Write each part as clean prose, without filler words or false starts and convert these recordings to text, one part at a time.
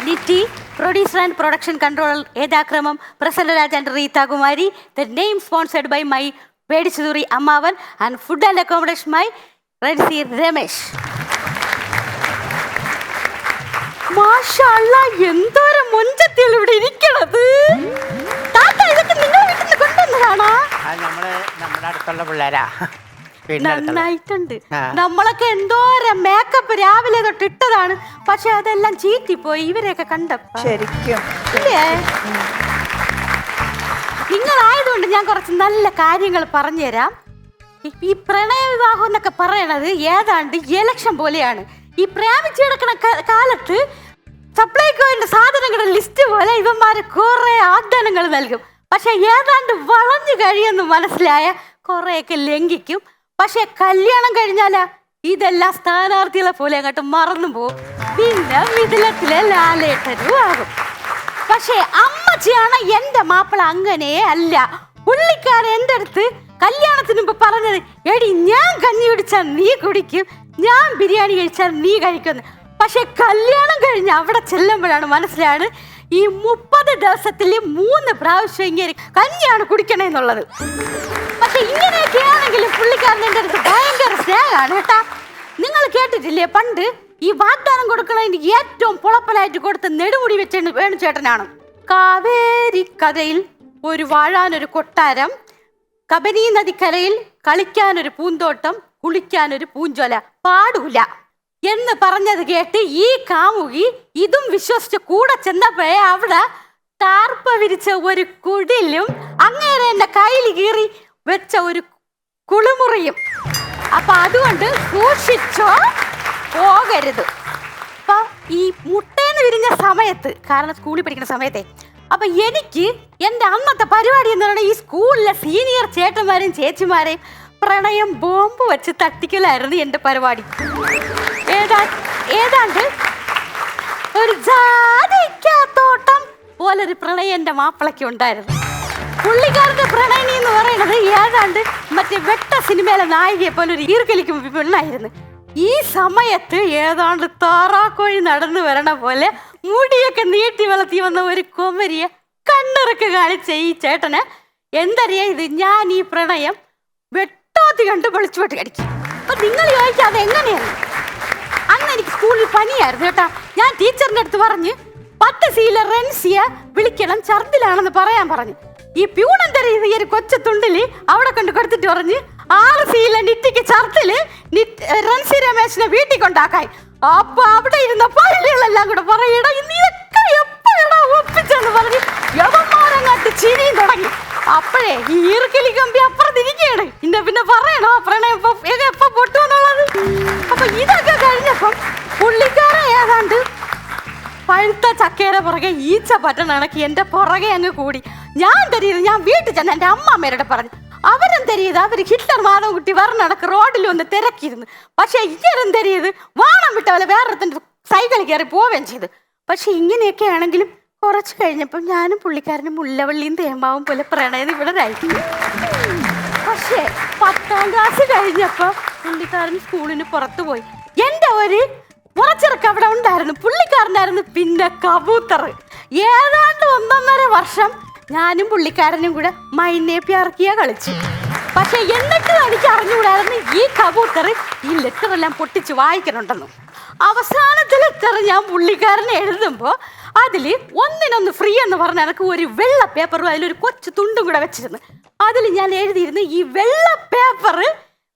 Niti, producer and production controller Edakramam, Prasanna Raj and Rita Kumari. The name sponsored by my Pedisuri Ammavan and food and accommodation my Redsi Ramesh. Mashallah, എന്തൊരു മുഞ്ചത്തിൽ ഇവിടെ ഇരിക്കണത്. താത്ത ഇതൊക്കെ നിങ്ങൾ വീട്ടിൽ നിന്ന് കൊണ്ടുവന്നതാണോ? നമ്മുടെ അടുത്തുള്ള പിള്ളേരാ. നന്നായിട്ടുണ്ട്. നമ്മളൊക്കെ എന്തോരം മേക്കപ്പ് രാവിലെ തൊട്ട് ഇട്ടതാണ്. പക്ഷെ അതെല്ലാം ചീറ്റിപ്പോയി ഇവരെയൊക്കെ കണ്ടപ്പോ. ശരിക്കും നിങ്ങളായതുകൊണ്ട് ഞാൻ കുറച്ച് നല്ല കാര്യങ്ങൾ പറഞ്ഞുതരാം. ഈ പ്രണയ വിവാഹം എന്നൊക്കെ പറയണത് ഏതാണ്ട് ഇലക്ഷൻ പോലെയാണ്. ഈ പ്രേമിച്ച് കിടക്കുന്ന കാലത്ത് സപ്ലൈകോയുടെ സാധനങ്ങളുടെ ലിസ്റ്റ് പോലെ ഇവന്മാര് കുറെ വാഗ്ദാനങ്ങൾ നൽകും. പക്ഷെ ഏതാണ്ട് വളഞ്ഞു കഴിയെന്ന് മനസ്സിലായ കുറെയൊക്കെ ലംഘിക്കും. പക്ഷെ കല്യാണം കഴിഞ്ഞാലാ ഇതെല്ലാം സ്ഥാനാർത്ഥികളെ പോലെ അങ്ങോട്ട് മറന്നു പോകും. പിന്നെ മിഥുനത്തിലെ ലാലേട്ടനും ആകും. പക്ഷെ അമ്മച്ചിയാണ് എന്റെ മാപ്പിള അങ്ങനെ അല്ല. പുള്ളിക്കാരൻ എന്റെ അടുത്ത് കല്യാണത്തിന് മുമ്പ് പറഞ്ഞത്, എടി ഞാൻ കഞ്ഞി കുടിച്ചാൽ നീ കുടിക്കും, ഞാൻ ബിരിയാണി കഴിച്ചാൽ നീ കഴിക്കുന്നു. പക്ഷെ കല്യാണം കഴിഞ്ഞ് അവിടെ ചെല്ലുമ്പോഴാണ് മനസ്സിലാണ് ഈ 30 ദിവസത്തിൽ 3 പ്രാവശ്യം ഇങ്ങനെ കഞ്ഞിയാണ് കുടിക്കണേന്നുള്ളത്. പക്ഷെ ഇങ്ങനെയൊക്കെ ആണെങ്കിലും പുള്ളിക്കാരൻ എൻ്റെ അടുത്ത് ഭയങ്കര സ്നേഹമാണ് കേട്ടാ. നിങ്ങൾ കേട്ടിട്ടില്ലേ, പണ്ട് ഈ വാഗ്ദാനം കൊടുക്കണതിന് ഏറ്റവും പുളപ്പലായിട്ട് കൊടുത്ത നെടുമുടി വെച്ച വേണുചേട്ടനാണ്. കാവേരി കഥയിൽ ഒരു വാഴാനൊരു കൊട്ടാരം, കബനി നദിക്കരയിൽ കളിക്കാനൊരു പൂന്തോട്ടം, കുളിക്കാനൊരു പൂഞ്ചോല, പാടൂല എന്ന് പറഞ്ഞത് കേട്ട് ഈ കാമുകി ഇതും വിശ്വസിച്ച് കൂടെ ചെന്നപ്പോഴേ അവിടെ ടാർപ്പ വിരിച്ച ഒരു കുടിലും അങ്ങേരെ എന്റെ കയ്യിൽ കീറി വെച്ച ഒരു കുളിമുറിയും. അപ്പൊ അതുകൊണ്ട് സൂക്ഷിച്ചോ, പോകരുത്. അപ്പൊ ഈ മുട്ടേന്ന് വിരിഞ്ഞ സമയത്ത്, കാരണം സ്കൂളിൽ പഠിക്കുന്ന സമയത്തെ, അപ്പൊ എനിക്ക് എൻ്റെ അന്നത്തെ പരിപാടി എന്ന് പറയുന്നത് ഈ സ്കൂളിലെ സീനിയർ ചേട്ടന്മാരെയും ചേച്ചിമാരെയും പ്രണയം ബോംബ് വെച്ച് തട്ടിക്കലായിരുന്നു എൻ്റെ പരിപാടി. ഏതാണ്ട് ഒരു ജാതിക്കാത്തോട്ടം പോലൊരു പ്രണയം എൻ്റെ മാപ്പിളയ്ക്ക് ഉണ്ടായിരുന്നു. പുള്ളിക്കാരന്റെ പ്രണയിനി എന്ന് പറയുന്നത് ഏതാണ്ട് മറ്റേ വെട്ട സിനിമയിലെ നായികയെ പോലെ ഒരു ഈർക്കലിക്കും പെണ്ണായിരുന്നു. ഈ സമയത്ത് ഏതാണ്ട് താറാക്കോഴി നടന്നു വരണ പോലെ മുടിയൊക്കെ നീട്ടി വളർത്തി വന്ന ഒരു കൊമരിയെ കണ്ണിറക്ക് കാണിച്ച ഈ ചേട്ടന് എന്തറിയാ ഇത്, ഞാൻ ഈ പ്രണയം വെട്ടോത്തി കണ്ട് പൊളിച്ചു വെട്ടി അടിക്കും. അപ്പൊ നിങ്ങൾ ചോദിച്ചാൽ അത് എങ്ങനെയാണ്? അന്ന് എനിക്ക് സ്കൂളിൽ പനിയായിരുന്നു കേട്ടാ. ഞാൻ ടീച്ചറിന്റെ അടുത്ത് പറഞ്ഞ് 10 സീല റെൻസിയെ വിളിക്കണം, ഛർദിലാണെന്ന് പറയാൻ പറഞ്ഞു. ഈ പ്യൂണെന്തറിയത് ഈ ഒരു കൊച്ചു തുണ്ടില് അവിടെ കൊണ്ട് കൊടുത്തിട്ട് പറഞ്ഞ് 6 സീല നിറ്റിക്ക് ഛർദില് റൺസി രമേശിനെ വീട്ടിൽ കൊണ്ടാക്കായി. അപ്പൊ അവിടെ ഇരുന്ന പള്ളികളെല്ലാം കൂടെ പറയട നീയൊക്കെ എപ്പോഴാ ഒപ്പിച്ചെന്ന് പറഞ്ഞ് യവന്മാരങ്ങാട്ട് ചിരിയും തുടങ്ങി. അപ്പോഴേ ഈ ഈർക്കലി കമ്പി അപ്പുറത്തിരിക്കുകയാണ്. പിന്നെ പറയണോ പ്രണയം എപ്പോ പൊട്ടുമെന്നുള്ളത്. അപ്പൊ ഇതൊക്കെ കഴിഞ്ഞപ്പം പുള്ളിക്കാരൻ ഏതാണ്ട് പഴുത്ത ചക്കയുടെ പുറകെ ഈച്ച പറ്റണക്ക് എന്റെ പുറകെ അങ്ങ് കൂടി. ഞാൻ തരീത് ഞാൻ വീട്ടിൽ ചെന്ന് എൻ്റെ അമ്മമ്മേരോട് പറഞ്ഞു. അവരെന്തരീത് അവര് ഹിറ്റ്ലർ മാധവൻകുട്ടി വരണക്ക് റോഡിൽ ഒന്ന് തിരക്കിയിരുന്നു. പക്ഷെ ഇവരെന്തരീത് വാണം വിട്ട പോലെ വേറൊരുത്തൻ്റെ സൈക്കിൾ കയറി പോവുകയും ചെയ്തു. പക്ഷെ ഇങ്ങനെയൊക്കെ ആണെങ്കിലും കുറച്ച് കഴിഞ്ഞപ്പം ഞാനും പുള്ളിക്കാരനും മുല്ലവള്ളിയും തേമ്പാവും പോലെ പ്രണയം ഇവിടെയായി. പക്ഷേ 10ാം ക്ലാസ് കഴിഞ്ഞപ്പോ പുള്ളിക്കാരൻ സ്കൂളിന് പുറത്തു പോയി. എൻ്റെ ഒരു മുറച്ചിറക്ക് അവിടെ ഉണ്ടായിരുന്നു, പുള്ളിക്കാരനായിരുന്നു പിന്നെ കബൂത്തർ. ഏതാണ്ട് 1.5 വർഷം ഞാനും പുള്ളിക്കാരനും കൂടെ മൈനേപ്പിയർക്കിയ കളിച്ചു. പക്ഷെ എന്നിട്ട് എനിക്ക് അറിഞ്ഞുകൂടായിരുന്നു ഈ കബൂത്തർ ഈ ലെറ്ററെല്ലാം പൊട്ടിച്ച് വായിക്കണുണ്ടെന്ന്. അവസാനത്തെ ലെറ്റർ ഞാൻ പുള്ളിക്കാരനെ എഴുതുമ്പോൾ അതിൽ 1 ഫ്രീ എന്ന് പറഞ്ഞ എനിക്ക് ഒരു വെള്ള പേപ്പറും അതിലൊരു കൊച്ചു തുണ്ടും കൂടെ വെച്ചിരുന്നു. അതിൽ ഞാൻ എഴുതിയിരുന്നു, ഈ വെള്ള പേപ്പർ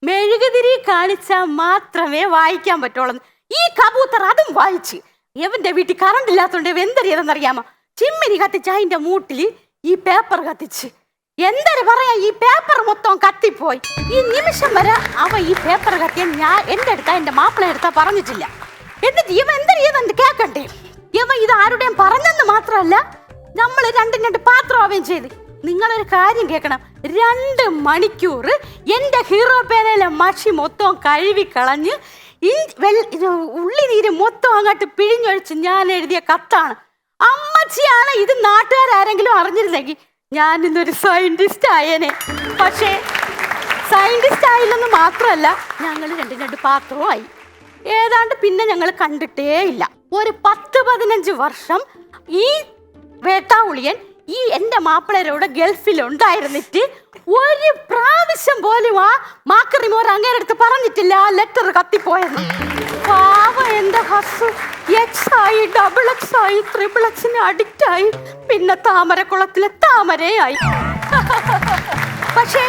മെഴുകുതിരി കാണിച്ചാൽ മാത്രമേ വായിക്കാൻ പറ്റുള്ളൂ. ഈ കബൂത്തർ അതും വായിച്ച് എവന്റെ വീട്ടിൽ കറണ്ട് ഇല്ലാത്തതുകൊണ്ട് എന്തറിയതെന്നറിയാമോ, ചിമ്മിനി കത്തിച്ച് അതിൻ്റെ മൂട്ടിൽ ഈ പേപ്പർ കത്തിച്ച് എന്തൊരു പറയാ ഈ പേപ്പർ മൊത്തം കത്തിപ്പോയി. ഈ നിമിഷം വരെ അവ ഈ പേപ്പർ കത്തിയാൽ ഞാൻ എൻ്റെ അടുത്താ എൻ്റെ മാപ്പിള എടുത്താ പറഞ്ഞിട്ടില്ല. എന്നിട്ട് ഇവ എന്തറിയത് കേൾക്കണ്ടേ, ഇവ ഇത് ആരുടെയും പറഞ്ഞെന്ന് മാത്രമല്ല നമ്മൾ 2 പാത്രമാവുകയും ചെയ്ത്. നിങ്ങളൊരു കാര്യം കേൾക്കണം, 2 മണിക്കൂർ എൻ്റെ ഹീറോ പേനയിലെ മഷി മൊത്തം കഴുകിക്കളഞ്ഞ് ഉള്ളിനീര് മൊത്തം അങ്ങോട്ട് പിഴിഞ്ഞൊഴിച്ച് ഞാൻ എഴുതിയ കത്താണ്. അമ്മച്ചിയാണ് ഇത് നാട്ടുകാരെങ്കിലും അറിഞ്ഞിരുന്നെങ്കിൽ ഞാൻ ഇന്നൊരു സയന്റിസ്റ്റ് ആയേനെ. പക്ഷേ സയന്റിസ്റ്റ് ആയില്ലെന്ന് മാത്രമല്ല ഞങ്ങൾ 2 പാത്രവും ആയി. ഏതാണ്ട് പിന്നെ ഞങ്ങൾ കണ്ടിട്ടേ ഇല്ല. ഒരു 10-15 വർഷം ഈ വേട്ടാവുളിയൻ ഈ എന്റെ മാപ്പിളരോട് ഗൾഫിൽ ഉണ്ടായിരുന്നിട്ട് ഒരു പ്രാവശ്യം പോലും ആ മാക്കറി മോർ അങ്ങേരടുത്ത് പറഞ്ഞിട്ടില്ല ആ ലെറ്റർ കത്തിപ്പോയെന്ന്. പാവം എന്റെ ഹസ്സു എക്സ് ആയി, ഡബിൾ എക്സ് ആയി, ട്രിപ്പിൾ എക്സിന് അഡിക്റ്റ് ആയി, പിന്നെ താമരക്കുളത്തിലെ താമരയായി. പക്ഷേ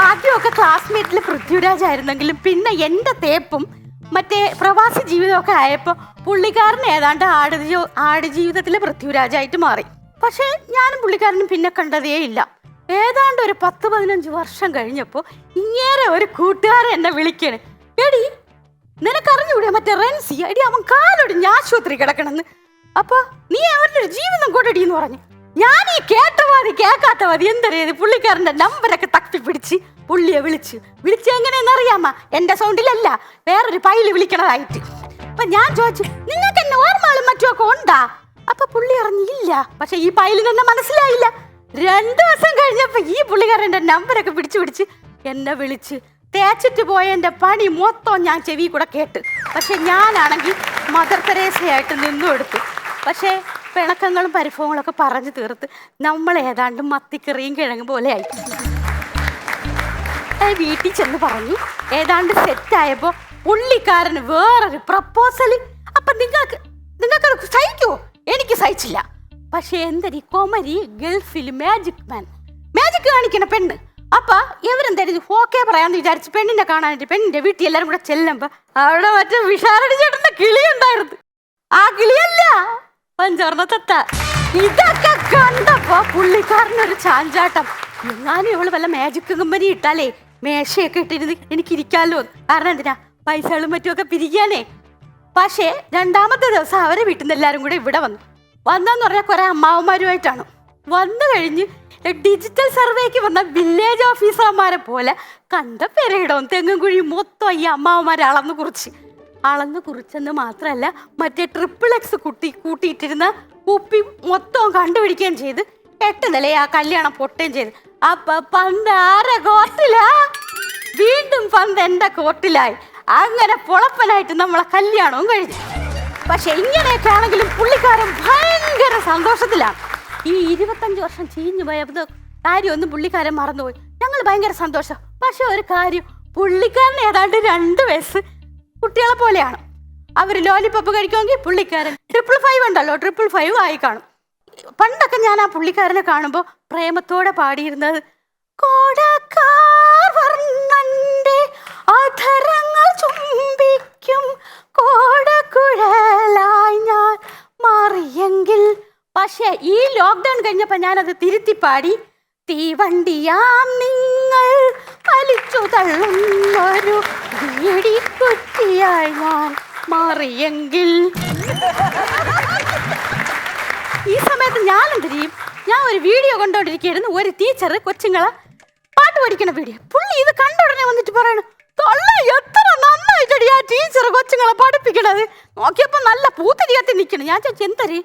ആദ്യമൊക്കെ ക്ലാസ്മേറ്റിൽ പൃഥ്വിരാജ് ആയിരുന്നെങ്കിലും പിന്നെ എൻ്റെ തേപ്പും മറ്റേ പ്രവാസി ജീവിതമൊക്കെ ആയപ്പോൾ പുള്ളിക്കാരൻ ഏതാണ്ട് ആടുജീവിതത്തിലെ പൃഥ്വിരാജായിട്ട് മാറി. പക്ഷേ ഞാനും പുള്ളിക്കാരനും പിന്നെ കണ്ടതേ ഇല്ല. ഏതാണ്ട് ഒരു 10-15 വർഷം കഴിഞ്ഞപ്പോൾ ഇങ്ങേരെ ഒരു കൂട്ടുകാരൻ എന്നെ വിളിക്കണേ, എടി നിനക്കറിഞ്ഞൂടെ മറ്റേ റെൻസി, എടി അവൻ കാലൊടിഞ്ഞ് ആശുപത്രി കിടക്കണമെന്ന്. അപ്പൊ നീ അവരുടെ ഒരു ജീവിതം കൊണ്ടടി എന്ന് പറഞ്ഞു. ഞാൻ ഈ കേക്കാത്ത മതി എന്തറിയത് പുള്ളിക്കാരന്റെ നമ്പരൊക്കെ തപ്പിപ്പിടിച്ച് പുള്ളിയെ വിളിച്ച് എങ്ങനെയെന്ന് അറിയാമ, എന്റെ സൗണ്ടിലല്ല വേറൊരു പൈല് വിളിക്കണതായിട്ട്. അപ്പൊ ഞാൻ ചോദിച്ചു, നിങ്ങൾക്ക് എന്നെ ഓർമ്മകളും മറ്റുമൊക്കെ ഉണ്ടാ? അപ്പൊ പുള്ളി അറിഞ്ഞില്ല. പക്ഷെ ഈ പൈലിന് എന്നെ മനസ്സിലായില്ല. 2 ദിവസം കഴിഞ്ഞപ്പോ ഈ പുള്ളിക്കാരന്റെ നമ്പരൊക്കെ പിടിച്ച് എന്നെ വിളിച്ച് തേച്ചിട്ട് പോയ എന്റെ പണി മൊത്തം ഞാൻ ചെവി കൂടെ കേട്ട്. പക്ഷെ ഞാനാണെങ്കിൽ മദർ തെരേസയായിട്ട് നിന്നും എടുത്തു. പക്ഷേ പിണക്കങ്ങളും പരിഭവങ്ങളൊക്കെ പറഞ്ഞു തീർത്ത് നമ്മൾ ഏതാണ്ട് മത്തിക്കറിയും കിഴങ്ങ് പോലെ ആയി. വീട്ടിൽ ചെന്ന് പറഞ്ഞു, ഏതാണ്ട് സെറ്റായപ്പോ പുള്ളിക്കാരന് വേറൊരു പ്രപ്പോസൽ. അപ്പൊ നിങ്ങൾക്ക് സഹിക്കുമോ? എനിക്ക് സഹിച്ചില്ല. പക്ഷെ എന്തരി കൊമരി ഗൾഫിൽ മാജിക് കാണിക്കണ പെണ്ണ്. അപ്പൊ ഇവരെന്തായാലും ഓക്കെ പറയാന്ന് വിചാരിച്ച് പെണ്ണിനെ കാണാനായിട്ട് പെണ്ണിന്റെ വീട്ടിൽ എല്ലാരും കൂടെ ചെല്ലുമ്പോ അവിടെ മറ്റേ വിഷാരടി ചേട്ടന്റെ കിളി ഉണ്ടായിരുന്നു. ആ കിളിയല്ല, പഞ്ചവർണ്ണ തത്ത. ഇതൊക്കെ കണ്ടപ്പോ പുള്ളിക്കാരനൊരു ചാഞ്ചാട്ടം. എങ്ങാനും ഇവള് വല്ല മാജിക് കമ്പനി ഇട്ടാലേ മേശയൊക്കെ ഇട്ടിരുന്ന് എനിക്ക് ഇരിക്കാമല്ലോ. കാരണം എന്തിനാ, പൈസകളും മറ്റുമൊക്കെ പിരിക്കാനേ. പക്ഷേ 2ാമത്തെ ദിവസം അവരെ വീട്ടിൽ നിന്ന് എല്ലാവരും കൂടെ ഇവിടെ വന്നെന്ന് പറഞ്ഞാൽ കുറെ അമ്മാവന്മാരുമായിട്ടാണ് വന്നു. കഴിഞ്ഞ് ഡിജിറ്റൽ സർവേക്ക് വന്ന വില്ലേജ് ഓഫീസർമാരെ പോലെ കണ്ട പെരയിടവും തെങ്ങും കുഴിയും മൊത്തം ഈ അമ്മാവന്മാരെ അളന്നു കുറിച്ചെന്ന് മാത്രമല്ല മറ്റേ ട്രിപ്പിൾ എക്സ് കൂട്ടിയിട്ടിരുന്ന കുപ്പി മൊത്തവും കണ്ടുപിടിക്കുകയും ചെയ്ത് 8 നില ആ കല്യാണം പൊട്ടുകയും ചെയ്ത്. അപ്പൊ പന്ത് ആരെ കോർട്ടിലാ? വീണ്ടും പന്ത് എന്റെ കോർട്ടിലായി. അങ്ങനെ പൊളപ്പനായിട്ട് നമ്മളെ കല്യാണവും കഴിഞ്ഞു. പക്ഷെ ഇങ്ങനെയൊക്കെ ആണെങ്കിലും പുള്ളിക്കാരൻ ഭയങ്കര സന്തോഷത്തിലാണ്. ഈ 25 വർഷം ചീഞ്ഞു പോയ കാര്യമൊന്നും പുള്ളിക്കാരൻ മറന്നുപോയി. ഞങ്ങൾ ഭയങ്കര സന്തോഷം. പക്ഷെ ഒരു കാര്യം, പുള്ളിക്കാരൻ ഏതാണ്ട് 2 വയസ്സ് കുട്ടികളെ പോലെയാണ്. അവർ ലോലിപ്പപ്പ് കഴിക്കുമെങ്കിൽ പുള്ളിക്കാരൻ 555 ഉണ്ടല്ലോ, 555 ആയി കാണും. പണ്ടൊക്കെ ഞാൻ ആ പുള്ളിക്കാരനെ കാണുമ്പോൾ പ്രേമത്തോടെ പാടിയിരുന്നത്, അധരങ്ങൾ ചുംബിക്കും കോടക്കുഴലായി ഞാൻ മാറിയെങ്കിൽ. പക്ഷേ ഈ ലോക്ക്ഡൗൺ കഴിഞ്ഞപ്പോ ഞാനത് തിരുത്തി പാടി, തീവണ്ടിയാം നിങ്ങൾ വലിച്ചു തള്ളുന്നൊരു കുറ്റിയായി ഞാൻ മാറിയെങ്കിൽ. ഈ സമയത്ത് ഞാൻ എന്ത് ചെയ്യും? ഞാൻ ഒരു വീഡിയോ കണ്ടോണ്ടിരിക്കുകയായിരുന്നു. ഒരു ടീച്ചർ കൊച്ചുങ്ങളെ പാട്ട് പഠിക്കണ വീഡിയോ. പുള്ളി ഇത് കണ്ട ഉടനെ വന്നിട്ട് പറയണു, എത്ര നന്നായിട്ടടി ആ ടീച്ചർ കൊച്ചുങ്ങളെ പഠിപ്പിക്കണത്. നോക്കിയപ്പോ നല്ല പൂത്തിരി കത്തി നിൽക്കണം. ഞാൻ ചോദിച്ചു, എന്തരി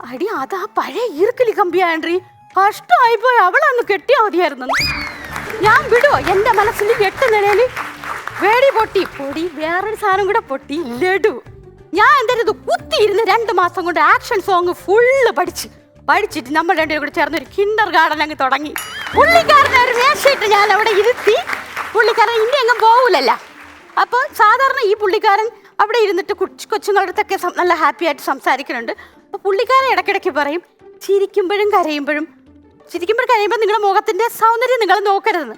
അടി? അതാ പഴയ ഈർക്കിലി കമ്പിയാണ്ടി, കഷ്ടമായിപ്പോയി, അവളെ ഒന്ന് കെട്ടിയാ മതിയായിരുന്നു. ഞാൻ വിടുവോ? എന്റെ മനസ്സിൽ 8 നിലയിൽ വേടി പൊട്ടി വേറൊരു സാധനം കൂടെ പൊട്ടി, ലഡു. ഞാൻ എന്തായാലും കുത്തിയിരുന്ന് 2 മാസം കൊണ്ട് ആക്ഷൻ സോങ് ഫുള്ള് പഠിച്ചിട്ട് നമ്മൾ 2 കൂടെ ചേർന്ന് ഒരു കിൻഡർ ഗാർഡൻ അങ്ങ് തുടങ്ങി. പുള്ളിക്കാരനെ ഒരു വേഷയിട്ട് ഞാൻ അവിടെ ഇരുത്തി. പുള്ളിക്കാരൻ ഇനി എങ്ങും പോകൂലല്ല. അപ്പോൾ സാധാരണ ഈ പുള്ളിക്കാരൻ അവിടെ ഇരുന്നിട്ട് കൊച്ചുങ്ങളുടെ അടുത്തൊക്കെ നല്ല ഹാപ്പി ആയിട്ട് സംസാരിക്കുന്നുണ്ട്. അപ്പോൾ പുള്ളിക്കാരൻ ഇടയ്ക്കിടയ്ക്ക് പറയും, ചിരിക്കുമ്പോഴും കരയുമ്പോൾ നിങ്ങളുടെ മുഖത്തിന്റെ സൗന്ദര്യം നിങ്ങൾ നോക്കരുതെന്ന്.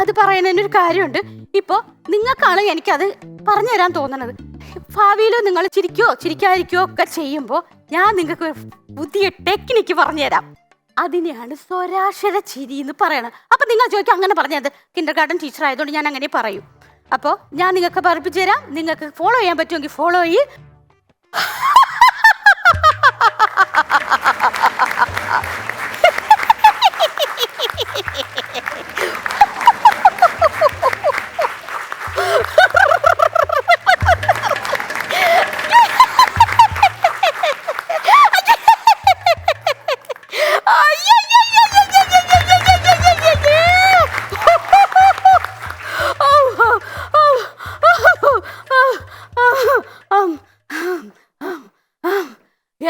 അത് പറയുന്നതിനൊരു കാര്യമുണ്ട്. ഇപ്പോൾ നിങ്ങൾക്കാണ് എനിക്കത് പറഞ്ഞു തരാൻ തോന്നുന്നത്. ഭാവിയിൽ നിങ്ങൾ ചിരിക്കാതിരിക്കുകയോ ഒക്കെ ചെയ്യുമ്പോൾ ഞാൻ നിങ്ങൾക്ക് ഒരു പുതിയ ടെക്നിക്ക് പറഞ്ഞുതരാം. അതിനെയാണ് സ്വരാക്ഷര ചിരി എന്ന് പറയണത്. അപ്പം നിങ്ങൾ ചോദിക്കും, അങ്ങനെ പറഞ്ഞത് കിൻഡർ ഗാർഡൻ ടീച്ചർ ആയതുകൊണ്ട് ഞാൻ അങ്ങനെ പറയും. അപ്പോൾ ഞാൻ നിങ്ങൾക്ക് പഠിപ്പിച്ചു തരാം. നിങ്ങൾക്ക് ഫോളോ ചെയ്യാൻ പറ്റുമെങ്കിൽ ഫോളോ ചെയ്യ്.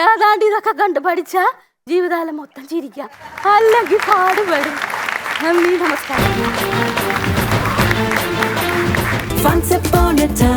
ഏതാണ്ട് ഇതൊക്കെ കണ്ട് പഠിച്ച ജീവിതകാലം മൊത്തം ചിരിക്കാം, അല്ലെങ്കിൽ പാടുപെടും. നന്ദി, നമസ്കാരം. Once upon a time